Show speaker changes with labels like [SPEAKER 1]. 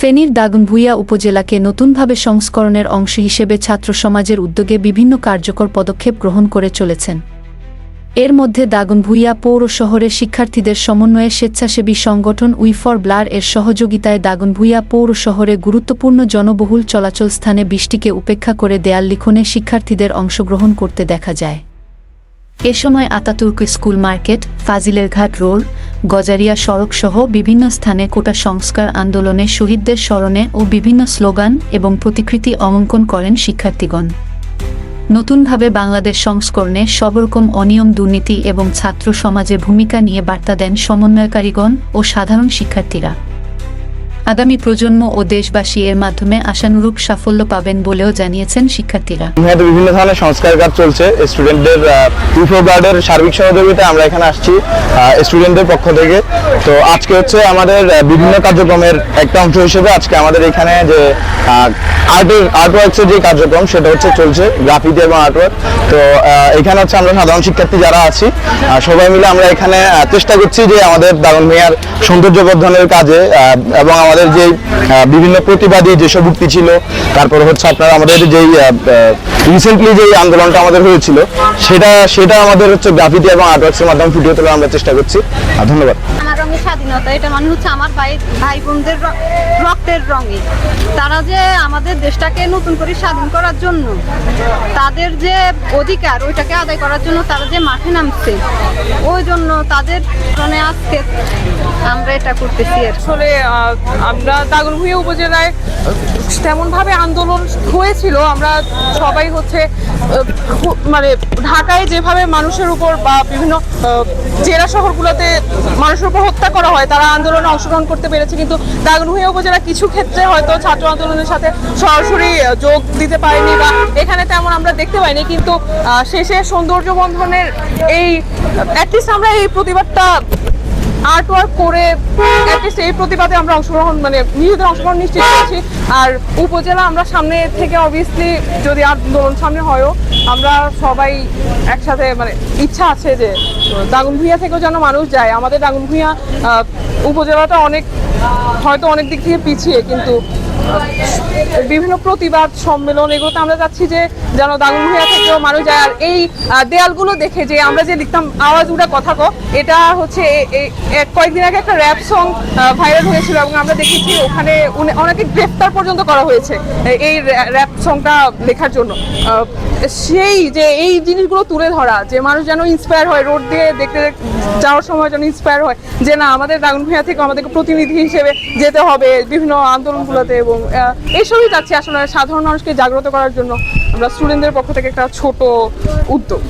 [SPEAKER 1] ফেনীর দাগনভূঞা উপজেলাকে নতুনভাবে সংস্করণের অংশ হিসেবে ছাত্র সমাজের উদ্যোগে বিভিন্ন কার্যকর পদক্ষেপ গ্রহণ করে চলেছেন। এর মধ্যে দাগনভূঞা পৌর শহরের শিক্ষার্থীদের সমন্বয়ে স্বেচ্ছাসেবী সংগঠন উই ফর ব্লাড এর সহযোগিতায় দাগনভূঞা পৌর শহরে গুরুত্বপূর্ণ জনবহুল চলাচল স্থানে বৃষ্টিকে উপেক্ষা করে দেয়াল লিখনে শিক্ষার্থীদের অংশগ্রহণ করতে দেখা যায়। এ সময় আতাতুর্ক স্কুল মার্কেট, ফাজিলের ঘাট রোড, গজারিয়া সড়ক সহ বিভিন্ন স্থানে কোটা সংস্কার আন্দোলনে শহীদদের স্মরণে ও বিভিন্ন স্লোগান এবং প্রতিকৃতি অঙ্কন করেন শিক্ষার্থীগণ। নতুনভাবে বাংলাদেশ সংস্করণে সবরকম অনিয়ম, দুর্নীতি এবং ছাত্র সমাজের ভূমিকা নিয়ে বার্তা দেন সমন্বয়কারীগণ ও সাধারণ শিক্ষার্থীরা। আগামী প্রজন্ম ও দেশবাসী এর মাধ্যমে আশানুরূপ সাফল্য পাবেন বলেও জানিয়েছেন শিক্ষার্থীরা।
[SPEAKER 2] বিভিন্ন ধরনের সংস্কার কাজ চলছে। স্টুডেন্টদের উই ফর ব্লাডের সার্বিক সহযোগিতায় আমরা এখানে আসছি স্টুডেন্টদের পক্ষ থেকে। তো আজকে হচ্ছে আমাদের বিভিন্ন কার্যক্রমের একটা অংশ হিসেবে আজকে আমাদের এখানে যে আর্টওয়ার্কসের যে কার্যক্রম সেটা হচ্ছে চলছে, গ্রাফিতি এবং আর্টওয়ার্ক। তো এখানে হচ্ছে আমরা সাধারণ শিক্ষার্থী যারা আছি সবাই মিলে আমরা এখানে চেষ্টা করছি যে আমাদের দাগনভূঞার সৌন্দর্য বর্ধনের কাজে এবং আমাদের যে বিভিন্ন প্রতিবাদী যেসব উক্তি ছিল, তারপর হচ্ছে আপনার আমাদের যেই রিসেন্টলি যে আন্দোলনটা আমাদের হয়েছিল সেটা আমাদের হচ্ছে গ্রাফিতি এবং আর্টওয়ার্কসের মাধ্যমে ফুটিয়ে তোলার আমরা চেষ্টা করছি। ধন্যবাদ।
[SPEAKER 3] আমার রঙের স্বাধীনতা, এটা মানে হচ্ছে আমার ভাই বোনদের রক্তের রঙে তারা যে আমাদের দেশটাকে নতুন করে স্বাধীন করার জন্য তাদের যে অধিকার ওইটাকে আদায় করার জন্য তারা যে মাঠে নামছে, ওই জন্য তাদের কারণে আজকে আমরা এটা করতেছি।
[SPEAKER 4] আসলে আমরা দাগনভূঞা উপজেলায় তেমনভাবে আন্দোলন হয়েছিল, আমরা সবাই হচ্ছে মানে ঢাকায় যেভাবে মানুষের উপর বা বিভিন্ন জেলা শহরগুলোতে মানুষের উপর হত্যা করা হয় তারা আন্দোলনে অংশগ্রহণ করতে পেরেছে, কিন্তু দাগনভূঞা উপজেলা কিছু ক্ষেত্রে হয়তো ছাত্র আন্দোলনের সাথে সরাসরি যোগ দিতে পারেনি বা এখানে তেমন আমরা দেখতে পাইনি। কিন্তু শেষে সৌন্দর্য বন্ধনের এই অ্যাটলিস্ট আমরা এই প্রতিবাদটা আর্টওয়ার্ক করে অ্যাটলিস্ট এই প্রতিবাদে আমরা অংশগ্রহণ মানে নিজেদের অংশগ্রহণ নিশ্চিত করেছি। আর উপজেলা আমরা সামনে থেকে অবভিয়াসলি যদি আন্দোলন সামনে হয়ও আমরা সবাই একসাথে মানে ইচ্ছা আছে যে দাগনভূঞা থেকেও যেন মানুষ যায়। আমাদের দাগনভূঞা উপজেলাটা হয়তো অনেক দিক থেকে পিছিয়ে, কিন্তু বিভিন্ন প্রতিবাদ সম্মেলন এগুলোতে আমরা চাচ্ছি যে যেন দাগনভূঞা থেকেও মানুষ যায়। আর এই দেয়ালগুলো দেখে যে আমরা যে লিখতাম আওয়াজ উঠা কথা কো, এটা হচ্ছে কয়েকদিন আগে একটা র্যাপ সং ভাইরাল হয়েছিল এবং আমরা দেখেছি ওখানে অনেকে গ্রেফতার পর্যন্ত করা হয়েছে এই র্যাপ সংটা লেখার জন্য। সেই যে এই জিনিসগুলো তুলে ধরা যে মানুষ যেন ইন্সপায়ার হয়, রোড দিয়ে দেখতে যাওয়ার সময় যেন ইন্সপায়ার হয় যে না আমাদের দাগনভূঞা থেকে আমাদেরকে প্রতিনিধি হিসেবে যেতে হবে বিভিন্ন আন্দোলনগুলোতে, এবং এইসবই চাচ্ছি আসলে সাধারণ মানুষকে জাগ্রত করার জন্য আমরা স্টুডেন্টদের পক্ষ থেকে একটা ছোট উদ্যোগ।